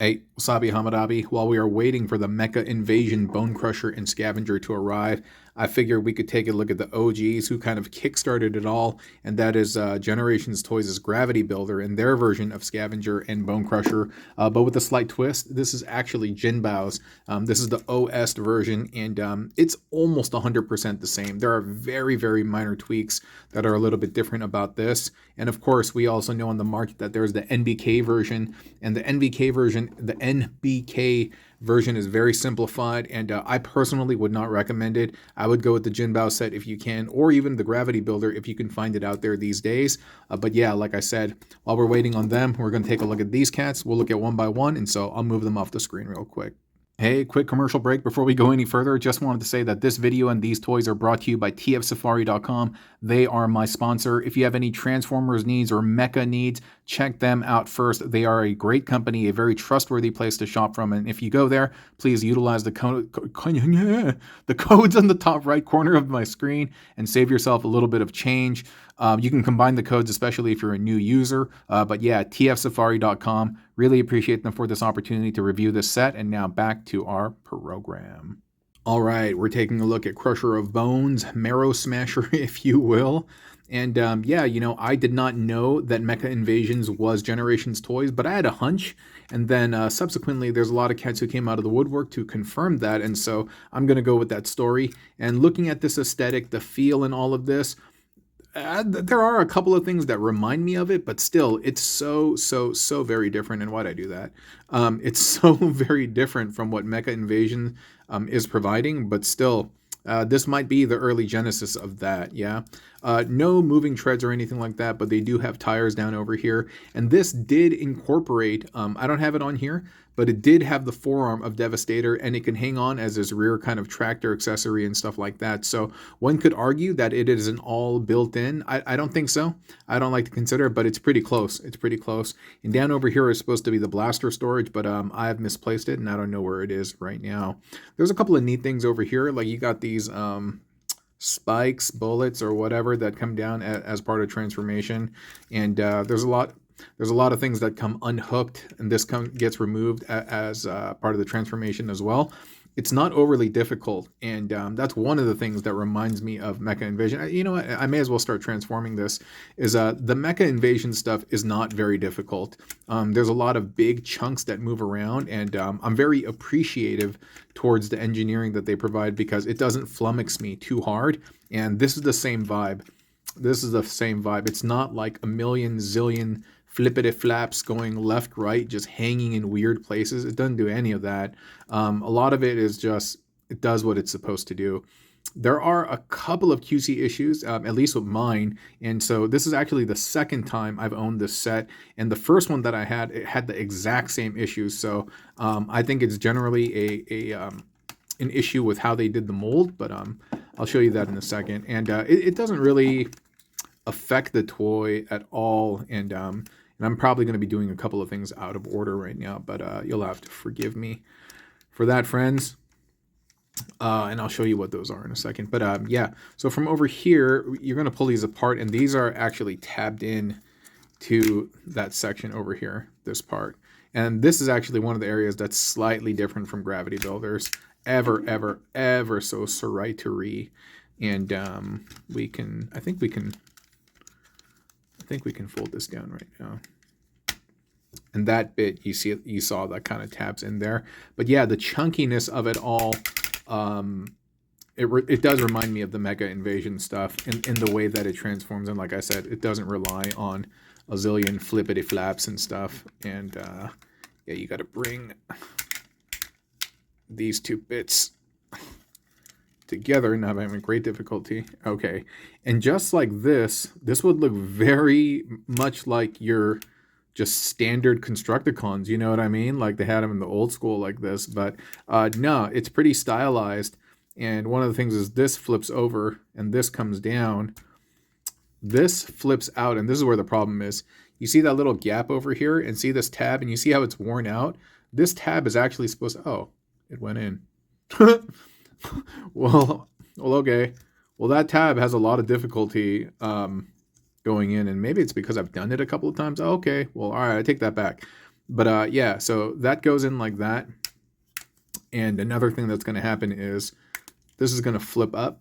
Hey, Wasabi Hamadabi, while we are waiting for the Mecha Invasion Bonecrusher and Scavenger to arrive, I figured we could take a look at the OGs who kind of kickstarted it all, and that is Generations Toys' Gravity Builder and their version of Scavenger and Bonecrusher, but with a slight twist. This is actually Jinbao's. This is the OS version, and it's almost 100% the same. There are very, very minor tweaks that are a little bit different about this, and of course, we also know on the market that there's the NBK version, and the NBK version is very simplified, and I personally would not recommend it. I would go with the Jinbao set if you can, or even the Gravity Builder if you can find it out there these days. But yeah, like I said, while we're waiting on them, we're going to take a look at these cats. We'll look at one by one, and so I'll move them off the screen real quick. Hey, quick commercial break before we go any further. Just wanted to say that this video and these toys are brought to you by tfsafari.com. They are my sponsor. If you have any Transformers needs or mecha needs, check them out first. They are a great company, a very trustworthy place to shop from. And if you go there, please utilize the codes on the top right corner of my screen and save yourself a little bit of change. You can combine the codes, especially if you're a new user. But yeah, tfsafari.com. Really appreciate them for this opportunity to review this set. And now back to our program. All right, we're taking a look at Crusher of Bones, Marrow Smasher, if you will. And yeah, you know, I did not know that Mecha Invasions was Generations Toys, but I had a hunch. And then subsequently, there's a lot of cats who came out of the woodwork to confirm that. And so I'm going to go with that story. And looking at this aesthetic, the feel and all of this, there are a couple of things that remind me of it, but still, it's so very different. And why'd I do that? It's so very different from what Mecha Invasion is providing, but still, this might be the early genesis of that, yeah? No moving treads or anything like that, but they do have tires down over here. And this did incorporate, I don't have it on here, but it did have the forearm of Devastator, and it can hang on as this rear kind of tractor accessory and stuff like that. So one could argue that it is an all built in. I don't think so. I don't like to consider it, but it's pretty close. It's pretty close. And down over here is supposed to be the blaster storage, but I have misplaced it, and I don't know where it is right now. There's a couple of neat things over here. Like you got these spikes, bullets, or whatever that come down as part of transformation. And there's a lot of things that come unhooked, and this gets removed as part of the transformation as well. It's not overly difficult, and that's one of the things that reminds me of Mecha Invasion. You know what? I may as well start transforming this. Is the Mecha Invasion stuff is not very difficult. There's a lot of big chunks that move around, and I'm very appreciative towards the engineering that they provide because it doesn't flummox me too hard, and this is the same vibe. This is the same vibe. It's not like a million zillion flippity flaps going left, right, just hanging in weird places. It doesn't do any of that. A lot of it is just, it does what it's supposed to do. There are a couple of QC issues, at least with mine. And so this is actually the second time I've owned this set. And the first one that I had, it had the exact same issues. So I think it's generally an issue with how they did the mold, but I'll show you that in a second. And it doesn't really affect the toy at all. And I'm probably going to be doing a couple of things out of order right now, but you'll have to forgive me for that, friends. And I'll show you what those are in a second. But yeah, so from over here, you're going to pull these apart, and these are actually tabbed in to that section over here, this part. And this is actually one of the areas that's slightly different from Gravity Builders. Ever so Saraituri. And I think we can fold this down right now. And that bit, you saw that kind of tabs in there. But yeah, the chunkiness of it all, it does remind me of the Mecha Invasion stuff in the way that it transforms. And like I said, it doesn't rely on a zillion flippity flaps and stuff. And yeah, you got to bring these two bits together. Now I'm having great difficulty. Okay, and just like this would look very much like your just standard Constructicons, you know what I mean? Like they had them in the old school like this, but no, it's pretty stylized. And one of the things is this flips over and this comes down. This flips out, and this is where the problem is. You see that little gap over here, and see this tab, and you see how it's worn out? This tab is actually supposed to, oh, it went in. Well, okay. Well, that tab has a lot of difficulty going in, and maybe it's because I've done it a couple of times. Oh, okay, well, all right, I take that back. But yeah, so that goes in like that. And another thing that's going to happen is this is going to flip up.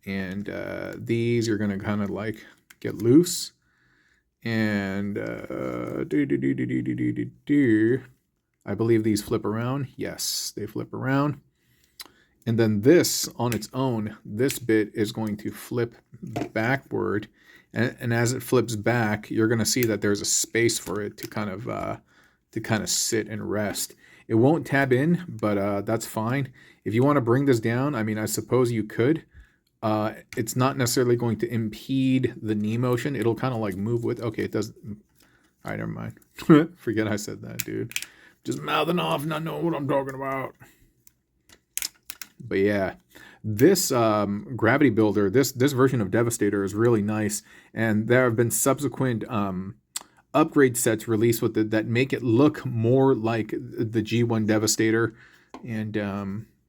And these are going to kind of like get loose. And I believe these flip around. Yes, they flip around. And then this on its own, this bit is going to flip backward. And as it flips back, you're going to see that there's a space for it to kind of sit and rest. It won't tab in, but that's fine. If you want to bring this down, I mean, I suppose you could. It's not necessarily going to impede the knee motion. It'll kind of like move with. Okay, it does. All right, never mind. Forget I said that, dude. Just mouthing off, not knowing what I'm talking about. But yeah, this gravity builder, this version of Devastator is really nice, and there have been subsequent upgrade sets released with it that make it look more like the G1 Devastator. And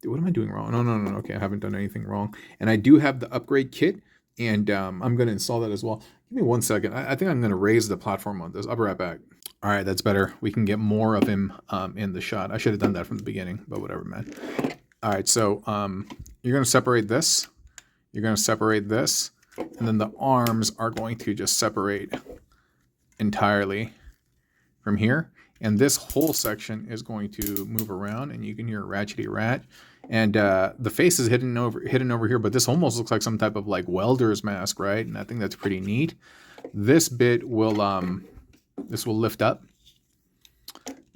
what am I doing wrong? No. Okay, I haven't done anything wrong. And I do have the upgrade kit, and I'm going to install that as well. Give me 1 second. I think I'm going to raise the platform on this. I'll be right back. All right, that's better. We can get more of him in the shot. I should have done that from the beginning, but whatever, man. All right, so you're going to separate this. You're going to separate this. And then the arms are going to just separate entirely from here. And this whole section is going to move around, and you can hear a ratchety rat. And the face is hidden over here, but this almost looks like some type of like welder's mask, right? And I think that's pretty neat. This bit will lift up,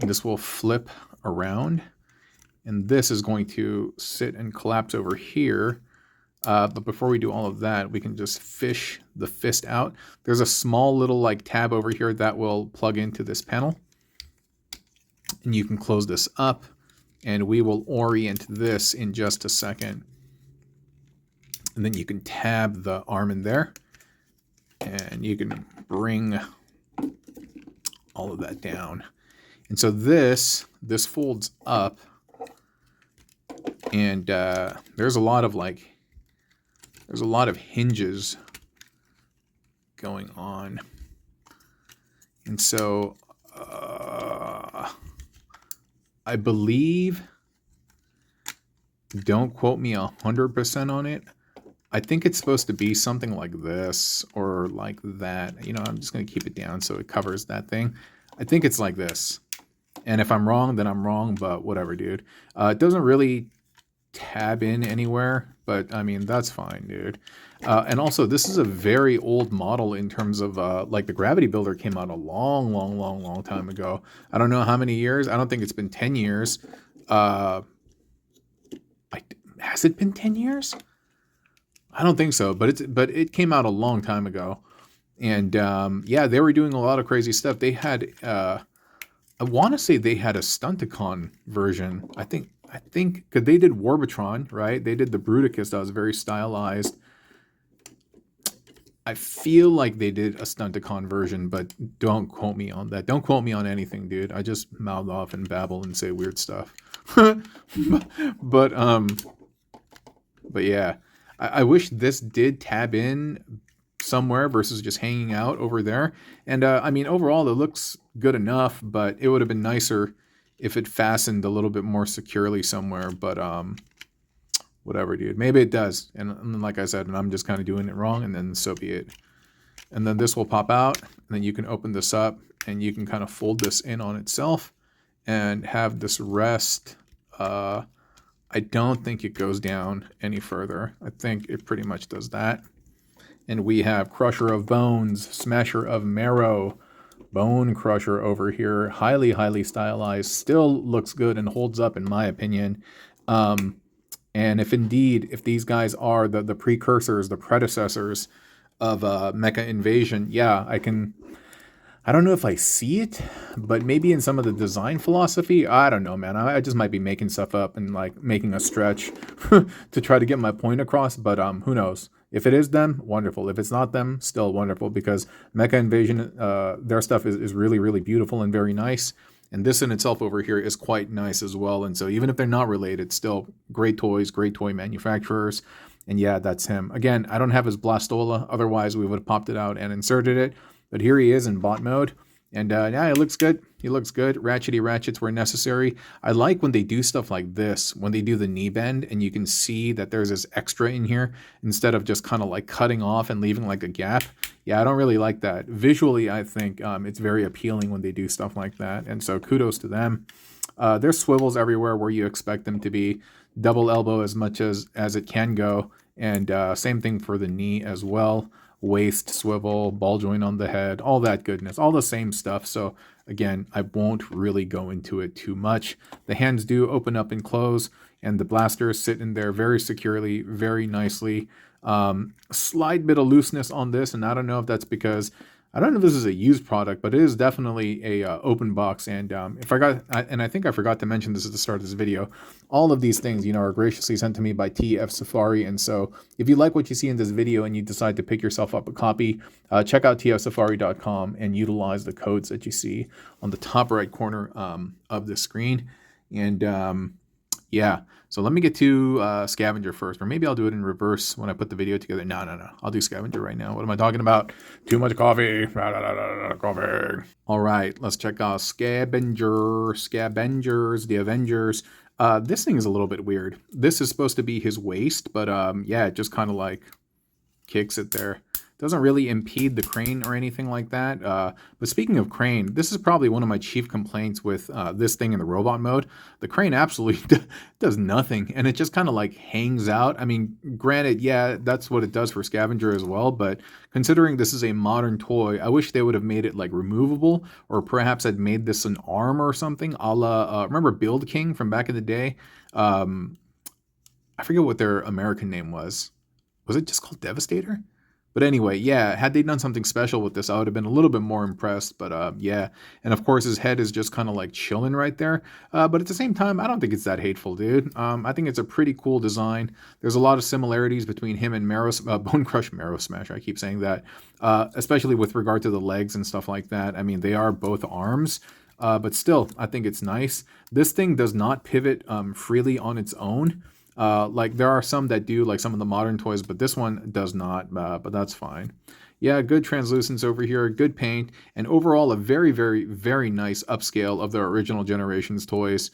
and this will flip around, and this is going to sit and collapse over here. But before we do all of that, we can just fish the fist out. There's a small little like tab over here that will plug into this panel, and you can close this up, and we will orient this in just a second. And then you can tab the arm in there, and you can bring all of that down. And so this folds up, and there's a lot of hinges going on. And so I believe, don't quote me 100% on it, I think it's supposed to be something like this or like that. You know, I'm just going to keep it down so it covers that thing. I think it's like this. And if I'm wrong, then I'm wrong, but whatever, dude. It doesn't really tab in anywhere, but I mean, that's fine, dude. And also, this is a very old model in terms of, like, the Gravity Builder came out a long time ago. I don't know how many years. I don't think it's been 10 years. Has it been 10 years? I don't think so, but it came out a long time ago. And yeah, they were doing a lot of crazy stuff. They had, I want to say they had a Stunticon version. I think, because they did Warbitron, right? They did the Bruticus that was very stylized. I feel like they did a Stunticon version, but don't quote me on that. Don't quote me on anything, dude. I just mouth off and babble and say weird stuff. But yeah, I wish this did tab in somewhere versus just hanging out over there. And I mean, overall, it looks good enough, but it would have been nicer if it fastened a little bit more securely somewhere. But whatever, dude. Maybe it does. And like I said, and I'm just kind of doing it wrong, and then so be it. And then this will pop out, and then you can open this up, and you can kind of fold this in on itself and have this rest. I don't think it goes down any further. I think it pretty much does that. And we have Crusher of Bones, Smasher of Marrow, Bone Crusher over here. Highly stylized. Still looks good and holds up in my opinion. And if these guys are the precursors, the predecessors of Mecha Invasion, yeah, I don't know if I see it, but maybe in some of the design philosophy, I don't know, man. I just might be making stuff up and like making a stretch to try to get my point across, but who knows? If it is them, wonderful. If it's not them, still wonderful, because Mecha Invasion, their stuff is really beautiful and very nice. And this in itself over here is quite nice as well. And so even if they're not related, still great toys, great toy manufacturers. And yeah, that's him. Again, I don't have his Blastola. Otherwise, we would have popped it out and inserted it. But here he is in bot mode. And yeah, it looks good. He looks good. Ratchety ratchets where necessary. I like when they do stuff like this, when they do the knee bend and you can see that there's this extra in here instead of just kind of like cutting off and leaving like a gap. Yeah, I don't really like that. Visually, I think it's very appealing when they do stuff like that. And so kudos to them. There's swivels everywhere where you expect them to be. Double elbow as much as it can go. And same thing for the knee as well. Waist swivel, ball joint on the head, all that goodness, all the same stuff. So again, I won't really go into it too much. The hands do open up and close, and the blasters sit in there very securely, very nicely. Slight bit of looseness on this, and I don't know if that's because I don't know if this is a used product, but it is definitely a open box. And I think I forgot to mention this at the start of this video. All of these things, are graciously sent to me by TF Safari. And so if you like what you see in this video and you decide to pick yourself up a copy, check out tfsafari.com and utilize the codes that you see on the top right corner of the screen. And yeah, so let me get to Scavenger first, or maybe I'll do it in reverse when I put the video together. No. I'll do Scavenger right now. What am I talking about? Too much coffee. Coffee. All right, let's check out Scavengers, the Avengers. This thing is a little bit weird. This is supposed to be his waist, but yeah, it just kind of like kicks it there. Doesn't really impede the crane or anything like that. But speaking of crane, this is probably one of my chief complaints with this thing in the robot mode. The crane absolutely does nothing, and it just kind of like hangs out. I mean, granted, yeah, that's what it does for Scavenger as well, but considering this is a modern toy, I wish they would have made it like removable, or perhaps had made this an arm or something, a la, remember Build King from back in the day? I forget what their American name was. Was it just called Devastator? But anyway, yeah, had they done something special with this, I would have been a little bit more impressed. But yeah, and of course his head is just kind of like chilling right there. But at the same time, I don't think it's that hateful, dude. I think it's a pretty cool design. There's a lot of similarities between him and Bonecrusher, Marrow Smasher. I keep saying that, especially with regard to the legs and stuff like that. I mean, they are both arms. But still, I think it's nice. This thing does not pivot freely on its own. Like there are some that do, like some of the modern toys, but this one does not, but that's fine. Yeah, good translucence over here, good paint, and overall a very, very, very nice upscale of the original generation's toys,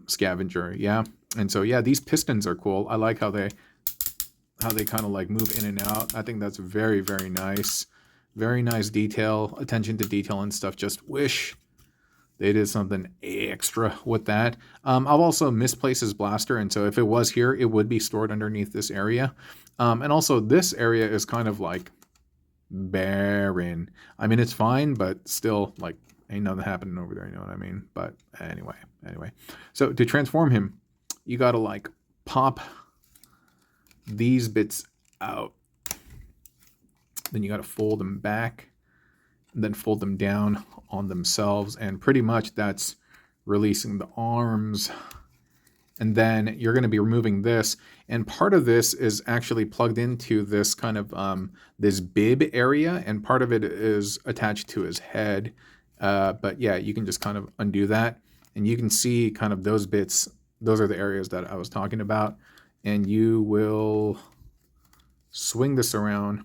Scavenger, yeah. And so, yeah, these pistons are cool. I like how they kind of like move in and out. I think that's very, very nice. Very nice detail, attention to detail and stuff. Just wish they did something extra with that. I've also misplaced his blaster, and so if it was here, it would be stored underneath this area. And also, this area is kind of like barren. I mean, it's fine, but still, like, ain't nothing happening over there, you know what I mean? But anyway. So to transform him, you gotta, like, pop these bits out. Then you gotta fold them back, and then fold them down on themselves, and pretty much that's releasing the arms. And then you're going to be removing this, and part of this is actually plugged into this kind of this bib area, and part of it is attached to his head. But yeah, you can just kind of undo that, and you can see kind of those bits. Those are the areas that I was talking about, and you will swing this around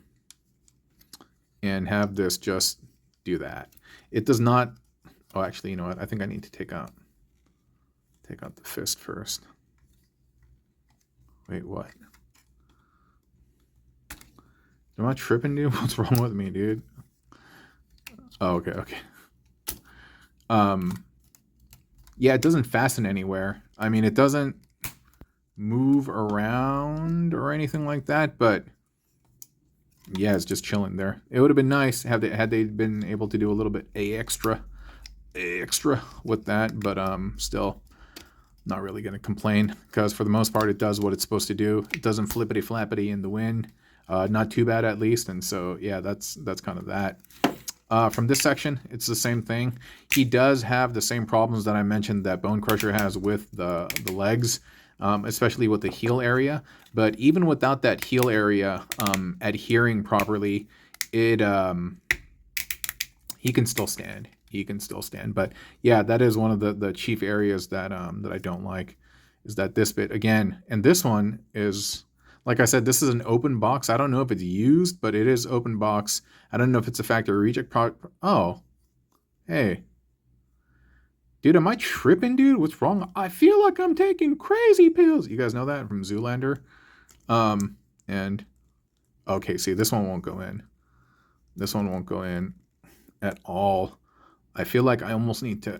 and have this just do that. It does not. Oh, actually, you know what? I think I need to take out the fist first. Wait, what? Am I tripping, dude? What's wrong with me, dude? Oh, okay. Yeah, it doesn't fasten anywhere. I mean, it doesn't move around or anything like that, but yeah, it's just chilling there. It would have been nice had they been able to do a little bit extra with that, but still not really going to complain, because for the most part it does what it's supposed to do. It doesn't flippity flappity in the wind, not too bad at least. And so yeah, that's kind of that. From this section, it's the same thing. He does have the same problems that I mentioned that Bonecrusher has with the legs, especially with the heel area. But even without that heel area adhering properly, he can still stand. But yeah, that is one of the chief areas that I don't like, is that this bit again. And this one is, like I said, this is an open box. I don't know if it's used, but it is open box. I don't know if it's a factory reject product. Oh, Hey. Dude, am I tripping, dude? What's wrong? I feel like I'm taking crazy pills. You guys know that from Zoolander? And, okay, see, this one won't go in. This one won't go in at all. I feel like I almost need to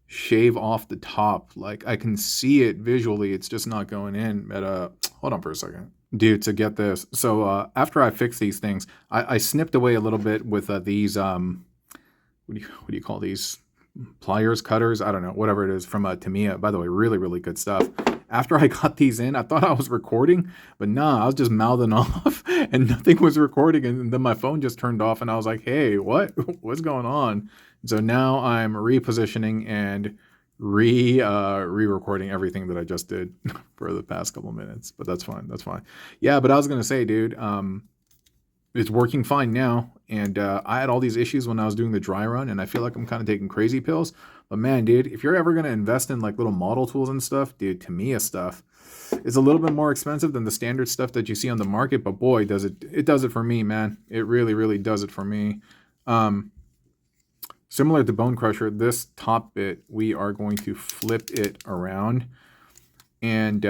shave off the top. Like, I can see it visually. It's just not going in. But, hold on for a second. Dude, to get this. So, after I fix these things, I snipped away a little bit with these, what do you call these? Pliers, cutters, I don't know, whatever it is from Tamiya. By the way, really, really good stuff. After I got these in, I thought I was recording, but nah, I was just mouthing off and nothing was recording. And then my phone just turned off and I was like, hey, what's going on? So now I'm repositioning and re-recording everything that I just did for the past couple minutes, but that's fine. That's fine. Yeah, but I was going to say, dude, it's working fine now. And I had all these issues when I was doing the dry run, and I feel like I'm kind of taking crazy pills. But man, dude, if you're ever going to invest in like little model tools and stuff, dude, Tamiya stuff is a little bit more expensive than the standard stuff that you see on the market. But boy, does it does it for me, man. It really, really does it for me. Similar to Bonecrusher, this top bit, we are going to flip it around. And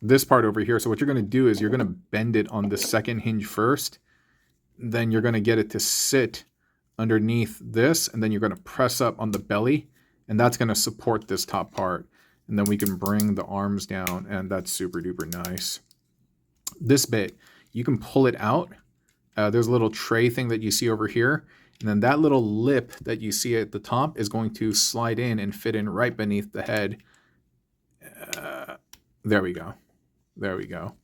this part over here, so what you're going to do is you're going to bend it on the second hinge first. Then you're going to get it to sit underneath this, and then you're going to press up on the belly, and that's going to support this top part. And then we can bring the arms down, and that's super duper nice. This bit, you can pull it out. There's a little tray thing that you see over here, and then that little lip that you see at the top is going to slide in and fit in right beneath the head. There we go. There we go.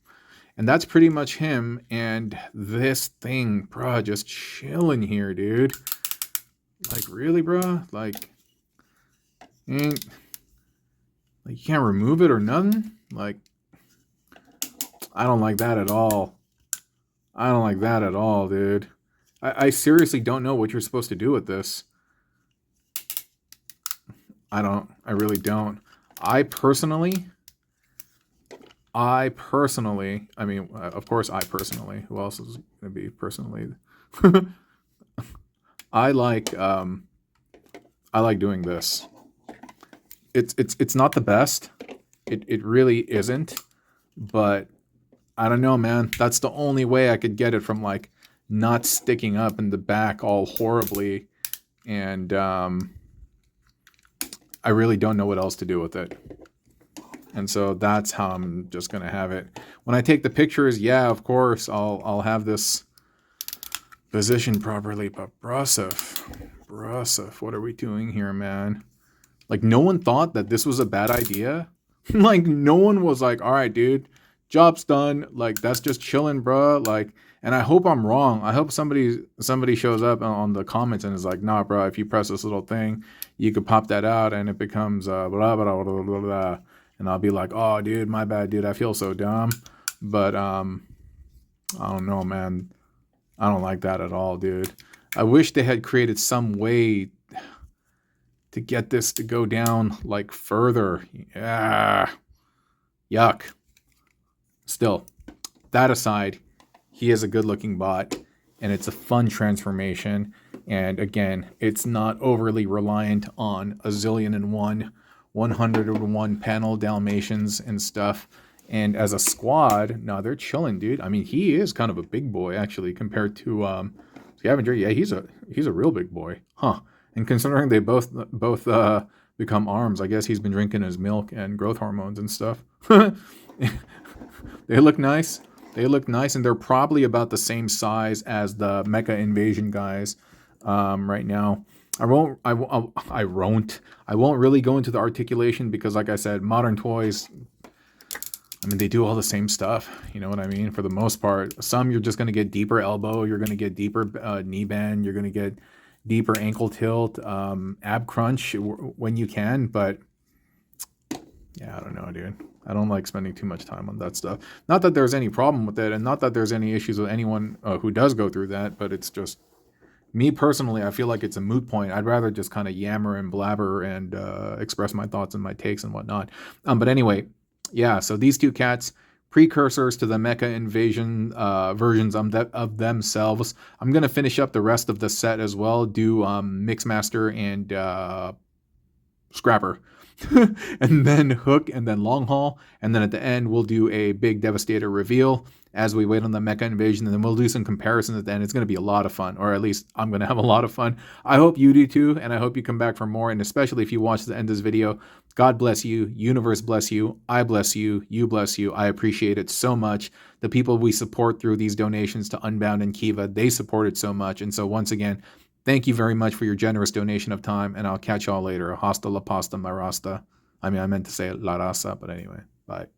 And that's pretty much him. And this thing, bruh, just chilling here, dude. Like, really, bruh? Like, you can't remove it or nothing? Like, I don't like that at all. I don't like that at all, dude. I seriously don't know what you're supposed to do with this. I really don't. I personally, I mean, of course I personally, who else is going to be personally? I like doing this. It's not the best. It really isn't, but I don't know, man. That's the only way I could get it from like not sticking up in the back all horribly. And I really don't know what else to do with it. And so that's how I'm just going to have it. When I take the pictures, yeah, of course, I'll have this positioned properly. But Brusif, what are we doing here, man? Like, no one thought that this was a bad idea. Like, no one was like, all right, dude, job's done. Like, that's just chilling, bro. Like, and I hope I'm wrong. I hope somebody shows up on the comments and is like, nah, bro, if you press this little thing, you could pop that out and it becomes blah, blah, blah, blah, blah, blah. And I'll be like, oh, dude, my bad, dude. I feel so dumb. But I don't know, man. I don't like that at all, dude. I wish they had created some way to get this to go down like further. Yeah. Yuck. Still, that aside, he is a good looking bot and it's a fun transformation. And again, it's not overly reliant on a zillion and one, 101 panel Dalmatians and stuff. And as a squad, no, they're chilling, dude. I mean, he is kind of a big boy actually compared to Scavenger. Yeah, he's a real big boy, huh? And considering they both become arms, I guess he's been drinking his milk and growth hormones and stuff. They look nice. They look nice, and they're probably about the same size as the Mecha Invasion guys right now. I won't really go into the articulation because, like I said, modern toys, I mean, they do all the same stuff. You know what I mean? For the most part, some you're just going to get deeper elbow, you're going to get deeper knee bend, you're going to get deeper ankle tilt, ab crunch when you can. But yeah, I don't know, dude. I don't like spending too much time on that stuff. Not that there's any problem with it, and not that there's any issues with anyone who does go through that, but it's just, me personally, I feel like it's a moot point. I'd rather just kind of yammer and blabber and express my thoughts and my takes and whatnot. But anyway, yeah, so these two cats, precursors to the mecha invasion versions of themselves. I'm going to finish up the rest of the set as well, do Mixmaster and Scrapper. And then Hook, and then Long Haul, and then at the end we'll do a big Devastator reveal as we wait on the mecha invasion, and then we'll do some comparisons at the end. It's going to be a lot of fun, or at least I'm going to have a lot of fun. I hope you do too, and I hope you come back for more, and especially if you watch the end of this video. God bless you, universe bless you, I bless you, you bless you. I appreciate it so much. The people we support through these donations to Unbound and Kiva, they support it so much, and so once again, thank you very much for your generous donation of time, and I'll catch y'all later. Hasta la pasta, my rasta. I mean, I meant to say la raza, but anyway, bye.